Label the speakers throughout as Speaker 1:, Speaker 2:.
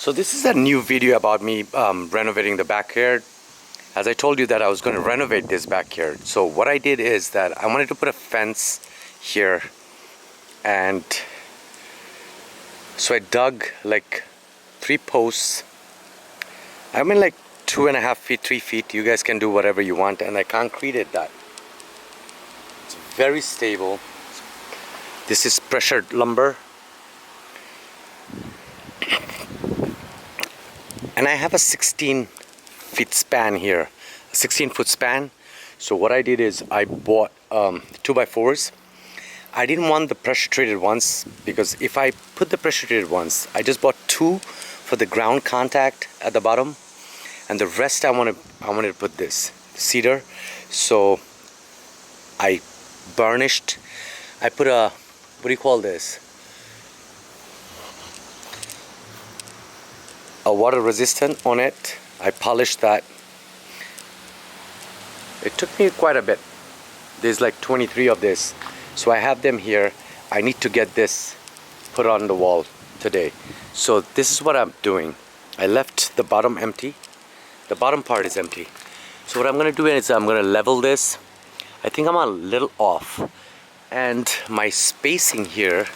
Speaker 1: So this is a new video about me renovating the backyard. As I told you that I was going to renovate this backyard. So what I did is that I wanted to put a fence here, and so I dug like 3 posts. I mean like 2.5 feet, 3 feet. You guys can do whatever you want, and I concreted that. It's very stable. This is pressured lumber. And I have a 16-foot span here, a 16-foot span. So what I did is I bought 2x4s. I didn't want the pressure treated ones because if I put the pressure treated ones, I just bought 2 for the ground contact at the bottom, and the rest I wanted to put this cedar. So I burnished. I put a, what do you call this? A water resistant on it. I polished that. It took me quite a bit. There's like 23 of this, so I have them here. I need to get this put on the wall today. So this is what I'm doing. I left the bottom empty. The bottom part is empty. So what I'm gonna do is I'm gonna level this. I think I'm a little off, and my spacing here,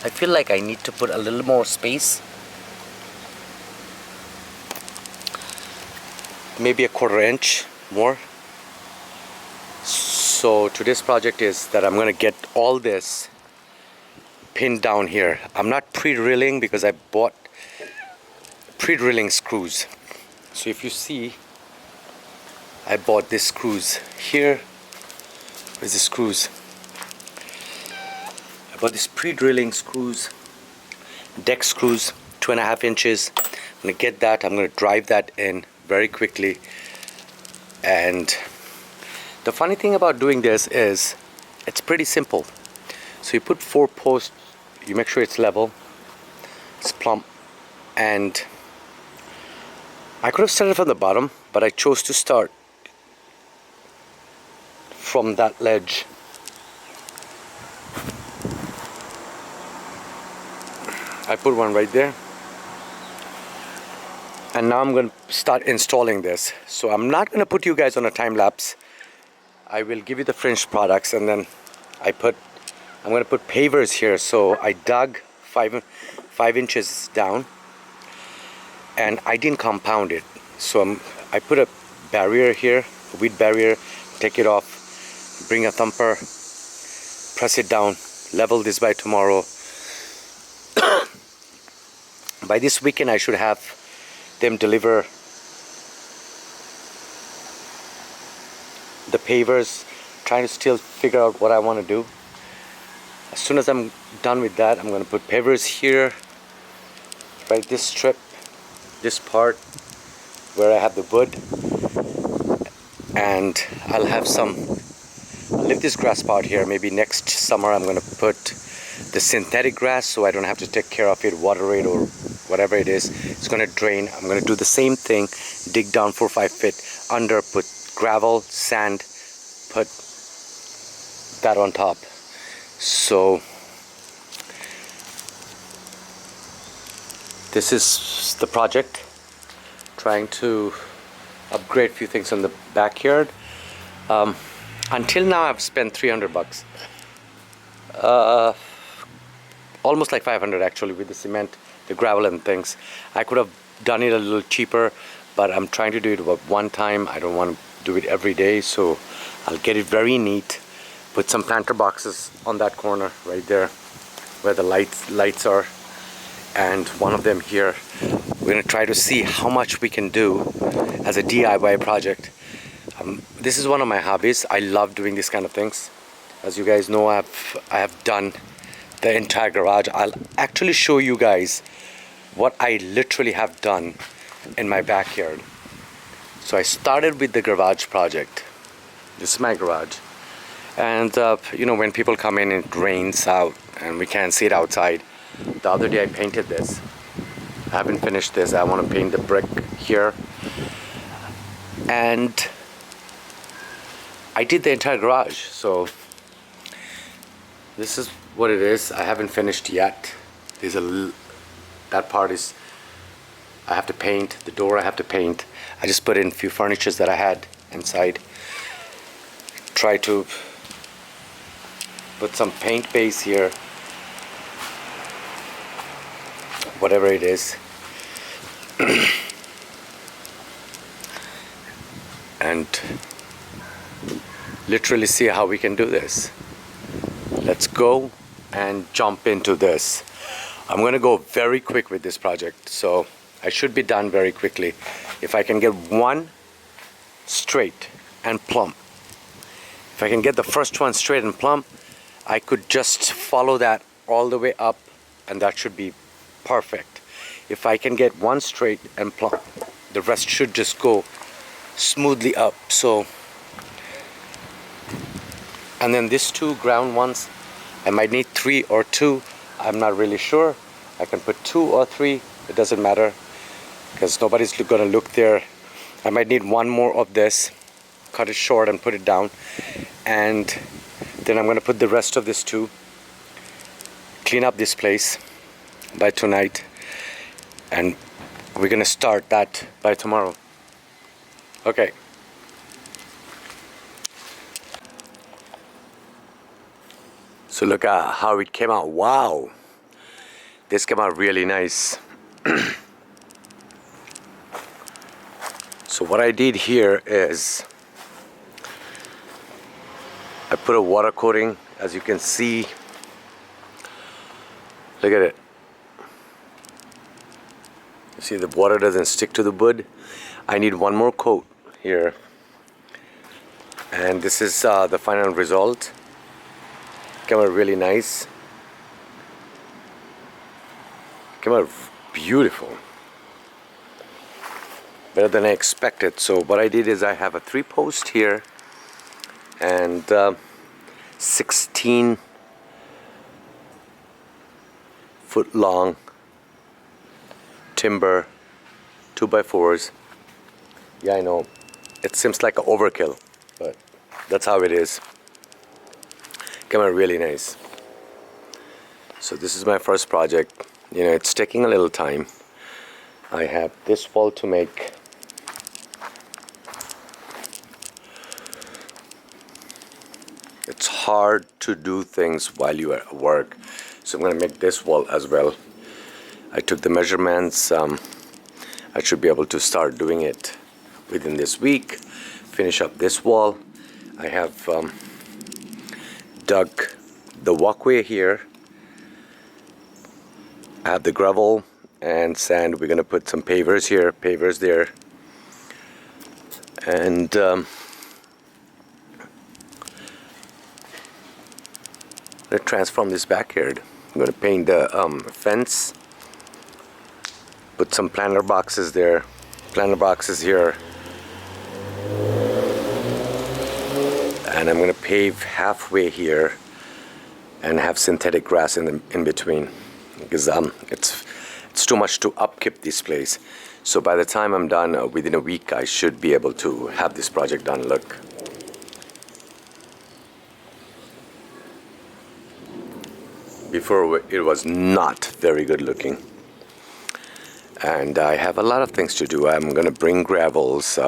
Speaker 1: I feel like I need to put a little more space. Maybe a 1/4 inch more. So today's project is that I'm gonna get all this pinned down here. I'm not pre-drilling because I bought pre-drilling screws. So if you see, I bought these screws here. Where's the screws? I bought these pre-drilling screws, deck screws, 2.5 inches. I'm gonna get that. I'm gonna drive that in very quickly. And the funny thing about doing this is it's pretty simple. So you put 4 posts, you make sure it's level, it's plumb, and I could have started from the bottom, but I chose to start from that ledge. I put one right there. And now I'm going to start installing this. So I'm not going to put you guys on a time lapse. I will give you the finished products, and then I'm going to put pavers here. So I dug 5 inches down, and I didn't compound it. So I put a barrier here, a weed barrier, take it off, bring a thumper, press it down, level this by tomorrow. By this weekend I should have them deliver the pavers. Trying to still figure out what I want to do. As soon as I'm done with that, I'm going to put pavers here, right, this strip, this part where I have the wood, and I'll leave this grass part here. Maybe next summer I'm going to put the synthetic grass, so I don't have to take care of it, water it, or whatever it is. It's going to drain. I'm going to do the same thing, dig down 4 or 5 feet under, put gravel, sand, put that on top. So this is the project, trying to upgrade a few things in the backyard. Until now I've spent $300, almost like 500 actually, with the cement, the gravel and things. I could have done it a little cheaper, but I'm trying to do it one time. I don't want to do it every day, so I'll get it very neat. Put some planter boxes on that corner right there where the lights are, and one of them here. We're gonna try to see how much we can do as a DIY project. This is one of my hobbies. I love doing these kind of things. As you guys know, I have done the entire garage. I'll actually show you guys what I literally have done in my backyard. So I started with the garage project. This is my garage, and you know, when people come in, it rains out and we can't see it outside. The other day I painted this. I haven't finished this. I want to paint the brick here, and I did the entire garage. So this is what it is. I haven't finished yet. There's a that part is, I have to paint. The door I have to paint. I just put in a few furnitures that I had inside. Try to put some paint base here. Whatever it is. And literally see how we can do this. Let's go and jump into this. I'm going to go very quick with this project, so I should be done very quickly. If I can get one straight and plumb, if I can get the first one straight and plumb, I could just follow that all the way up, and that should be perfect. If I can get one straight and plumb, the rest should just go smoothly up. So, and then these two ground ones, I might need 3 or 2. I'm not really sure. I can put 2 or 3. It doesn't matter because nobody's gonna look there. I might need one more of this. Cut it short and put it down. And then I'm gonna put the rest of this too. Clean up this place by tonight. And we're gonna start that by tomorrow. Okay. So look at how it came out. Wow. This came out really nice. So what I did here is I put a water coating, as you can see. Look at it. You see the water doesn't stick to the wood. I need one more coat here. And this is the final result. Came out really nice. Came out beautiful. Better than I expected. So what I did is I have a 3-post here and 16-foot long timber 2x4s. Yeah, I know it seems like an overkill, but that's how it is. Came out really nice. So this is my first project. You know, it's taking a little time. I have this wall to make. It's hard to do things while you are at work, so I'm going to make this wall as well. I took the measurements. I should be able to start doing it within this week. Finish up this wall. I have dug the walkway here. I have the gravel and sand. We're going to put some pavers here, pavers there. And I'm going to transform this backyard. I'm going to paint the fence. Put some planter boxes there. Planter boxes here. And I'm going to pave halfway here and have synthetic grass in between, because it's too much to upkeep this place. So by the time I'm done, within a week, I should be able to have this project done. Look. Before it was not very good looking. And I have a lot of things to do. I'm going to bring gravels,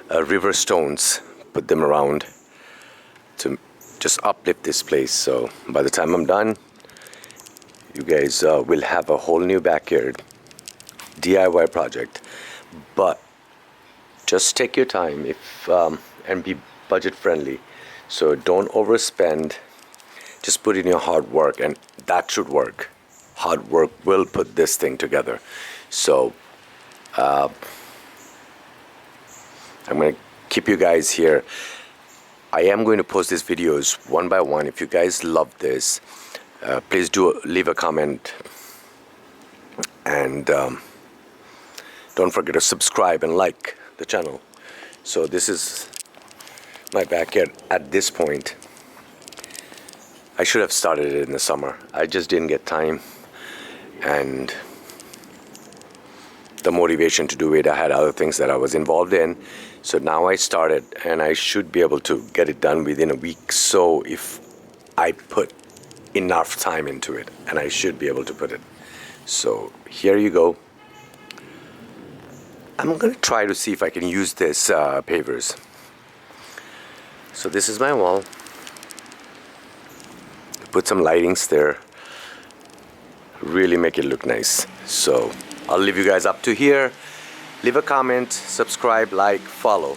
Speaker 1: river stones, put them around to just uplift this place. So by the time I'm done, you guys will have a whole new backyard DIY project. But just take your time and be budget friendly. So don't overspend. Just put in your hard work, and that should work. Hard work will put this thing together. So I'm going to keep you guys here. I am going to post these videos one by one. If you guys love this, please do leave a comment, and don't forget to subscribe and like the channel. So this is my backyard at this point. I should have started it in the summer. I just didn't get time and the motivation to do it. I had other things that I was involved in. So now I started, and I should be able to get it done within a week. So if I put enough time into it, and I should be able to put it. So here you go. I'm gonna try to see if I can use this pavers. So this is my wall. Put some lightings there. Really make it look nice. So I'll leave you guys up to here. Leave a comment, subscribe, like, follow.